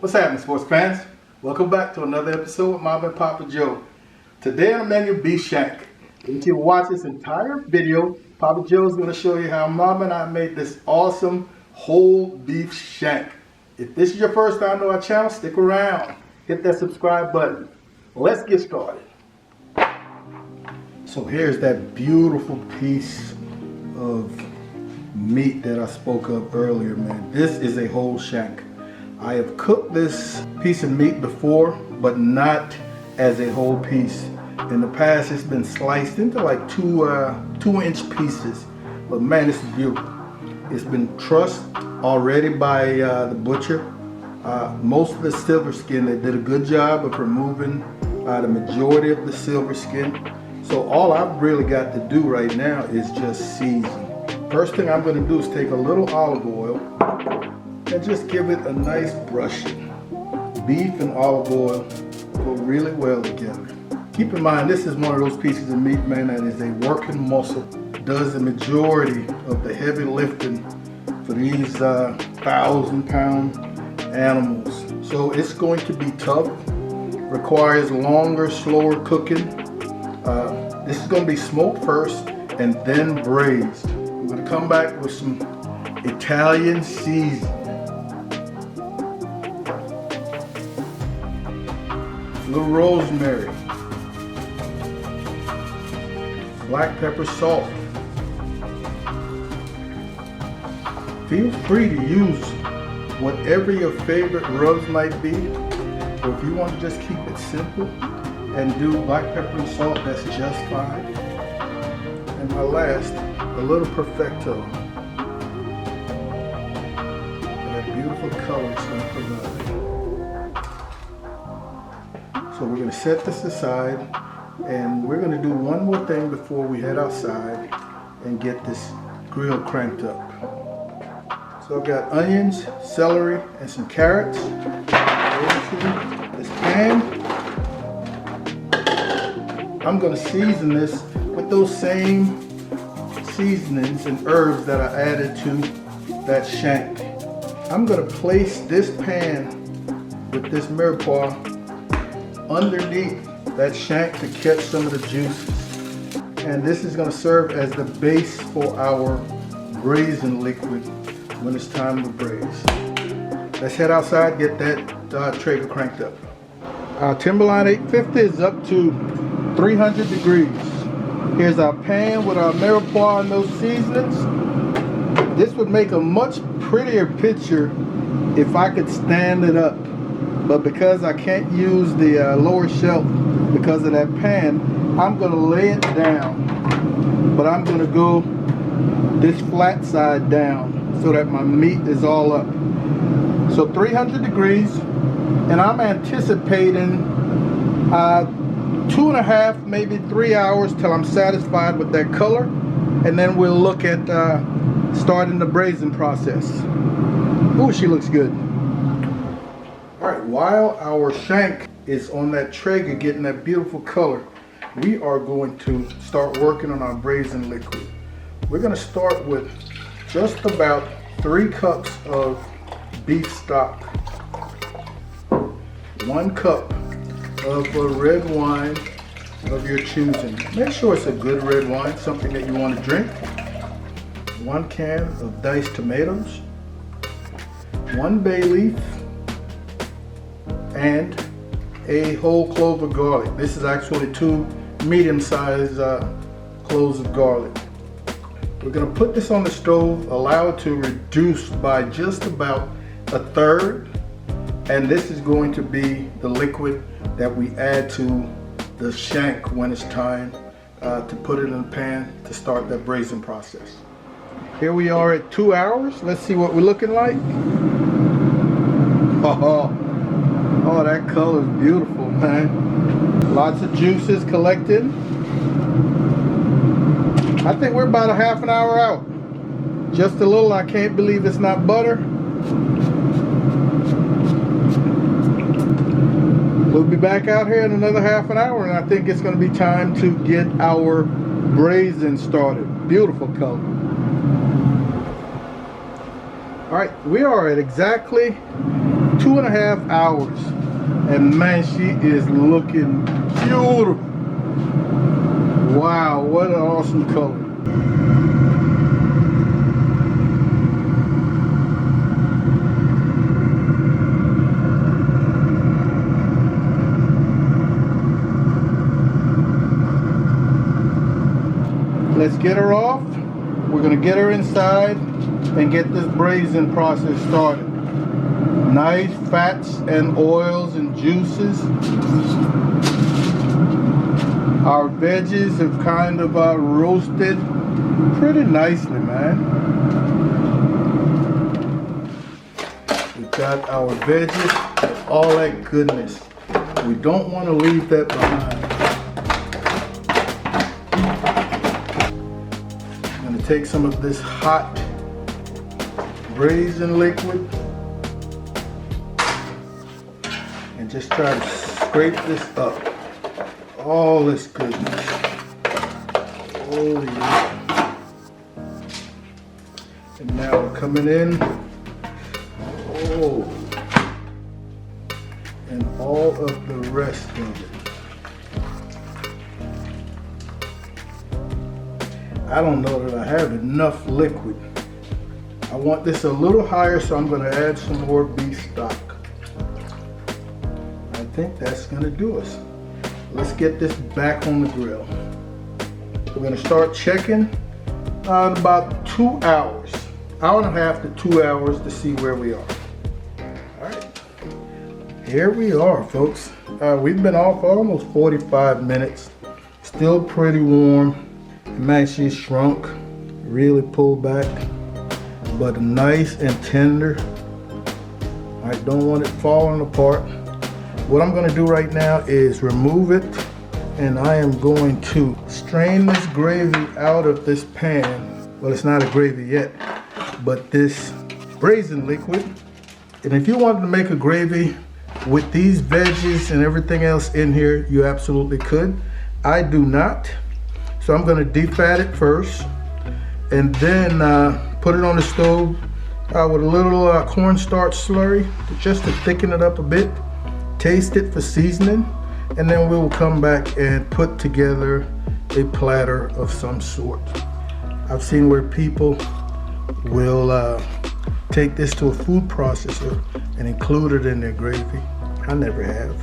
What's happening, sports fans? Welcome back to another episode with Mom and Papa Joe. Today on the menu, Beef Shank. If you watch this entire video, Papa Joe is going to show you how Mom and I made this awesome whole beef shank. If this is your first time to our channel, stick around. Hit that subscribe button. Let's get started. So here's that beautiful piece of meat that I spoke of earlier, man. This is a whole shank. I have cooked this piece of meat before, but not as a whole piece. In the past, it's been sliced into like two-inch pieces. But man, this is beautiful. It's been trussed already by the butcher. Most of the silver skin, they did a good job of removing the majority of the silver skin. So all I've really got to do right now is just season. First thing I'm going to do is take a little olive oil and just give it a nice brushing. Beef and olive oil go really well together. Keep in mind, this is one of those pieces of meat, man, that is a working muscle. Does the majority of the heavy lifting for these 1,000-pound animals. So it's going to be tough. Requires longer, slower cooking. This is going to be smoked first and then braised. I'm going to come back with some Italian seasoning. A little rosemary, black pepper, salt. Feel free to use whatever your favorite rubs might be, or if you want to just keep it simple and do black pepper and salt, that's just fine. And my last, a little perfecto. That beautiful color it's going to provide. So we're going to set this aside, and we're going to do one more thing before we head outside and get this grill cranked up. So I've got onions, celery, and some carrots into this pan. I'm going to season this with those same seasonings and herbs that I added to that shank. I'm going to place this pan with this mirepoix underneath that shank to catch some of the juices. And this is going to serve as the base for our braising liquid when it's time to braise. Let's head outside, get that Traeger cranked up. Our Timberline 850 is up to 300 degrees. Here's our pan with our mirepoix and those seasonings. This would make a much prettier picture if I could stand it up. But because I can't use the lower shelf because of that pan, I'm going to lay it down. But I'm going to go this flat side down so that my meat is all up. So 300 degrees, and I'm anticipating 2.5, maybe 3 hours till I'm satisfied with that color. And then we'll look at starting the braising process. Ooh, she looks good. Alright, while our shank is on that Traeger getting that beautiful color, we are going to start working on our braising liquid. We're going to start with just about 3 cups of beef stock, 1 cup of a red wine of your choosing. Make sure it's a good red wine, something that you want to drink. 1 can of diced tomatoes, 1 bay leaf, and a whole clove of garlic. This is actually 2 medium-sized cloves of garlic. We're going to put this on the stove, allow it to reduce by just about 1/3, and this is going to be the liquid that we add to the shank when it's time to put it in the pan to start that braising process. Here we are at 2 hours. Let's see what we're looking like. Oh, that color is beautiful, man. Lots of juices collected. I think we're about a half an hour out. Just a little. I can't believe it's not butter. We'll be back out here in another half an hour, and I think it's going to be time to get our braising started. Beautiful color. All right, we are at exactly 2 2.5 hours. And man, she is looking beautiful. Wow, what an awesome color. Let's get her off. We're gonna get her inside and get this braising process started. Nice fats and oils and juices. Our veggies have kind of roasted pretty nicely, man. We've got our veggies, all that goodness. We don't want to leave that behind. I'm going to take some of this hot braising liquid and just try to scrape this up. All this goodness. Oh yeah. And now we're coming in. Oh. And all of the rest of it. I don't know that I have enough liquid. I want this a little higher, so I'm going to add some more beef stock. I think that's going to do us. Let's get this back on the grill. We're going to start checking in about 2 hours. Hour and a half to 2 hours to see where we are. All right. Here we are, folks. We've been off for almost 45 minutes. Still pretty warm. Man, she's shrunk. Really pulled back. But nice and tender. I don't want it falling apart. What I'm going to do right now is remove it, and I am going to strain this gravy out of this pan. Well, it's not a gravy yet, but this braising liquid. And if you wanted to make a gravy with these veggies and everything else in here, you absolutely could. I do not. So I'm going to defat it first, and then put it on the stove with a little cornstarch slurry just to thicken it up a bit. Taste it for seasoning, and then we will come back and put together a platter of some sort. I've seen where people will take this to a food processor and include it in their gravy. I never have.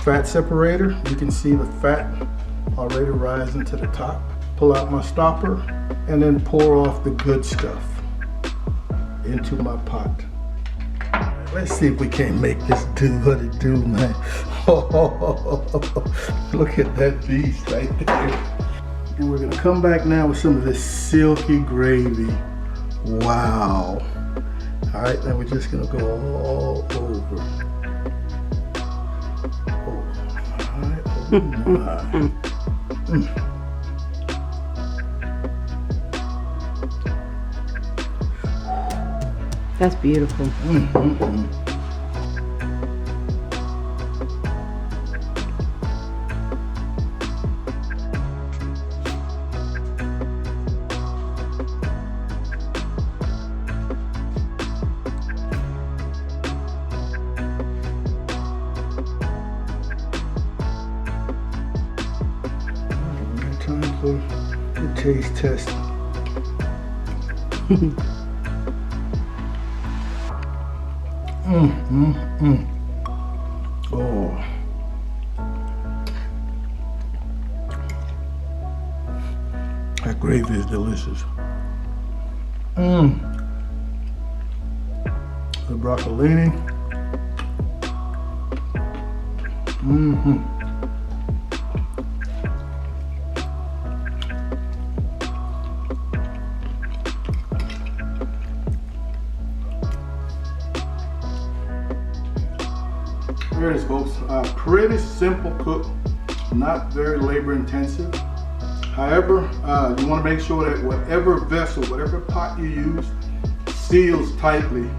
Fat separator, you can see the fat already rising to the top. Pull out my stopper and then pour off the good stuff into my pot. Let's see if we can't make this do what it do, man. Oh, look at that beast right there. And we're gonna come back now with some of this silky gravy. Wow. All right, now we're just gonna go all over. Oh my, oh my. That's beautiful. Time for the taste test. Oh. That gravy is delicious. The broccolini. Here it is, folks. Pretty simple cook, not very labor intensive. However, you want to make sure that whatever vessel, whatever pot you use, seals tightly.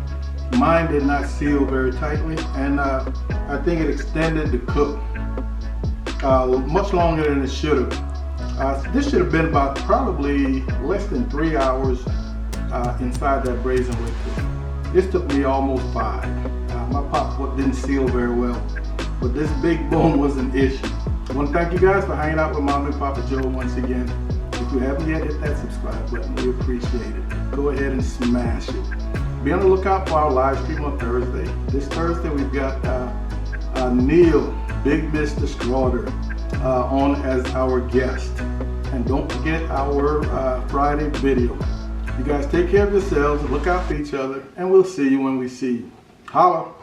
Mine did not seal very tightly, and I think it extended the cook much longer than it should have. This should have been about probably less than 3 hours inside that braising liquid. This took me almost 5. My pop didn't seal very well, but this big bone was an issue. I want to thank you guys for hanging out with Mom and Papa Joe once again. If you haven't yet, hit that subscribe button. We appreciate it. Go ahead and smash it. Be on the lookout for our live stream on Thursday. This Thursday we've got Neil, Big Mr. Strawder, on as our guest. And don't forget our Friday video. You guys take care of yourselves, look out for each other, and we'll see you when we see you. Holla!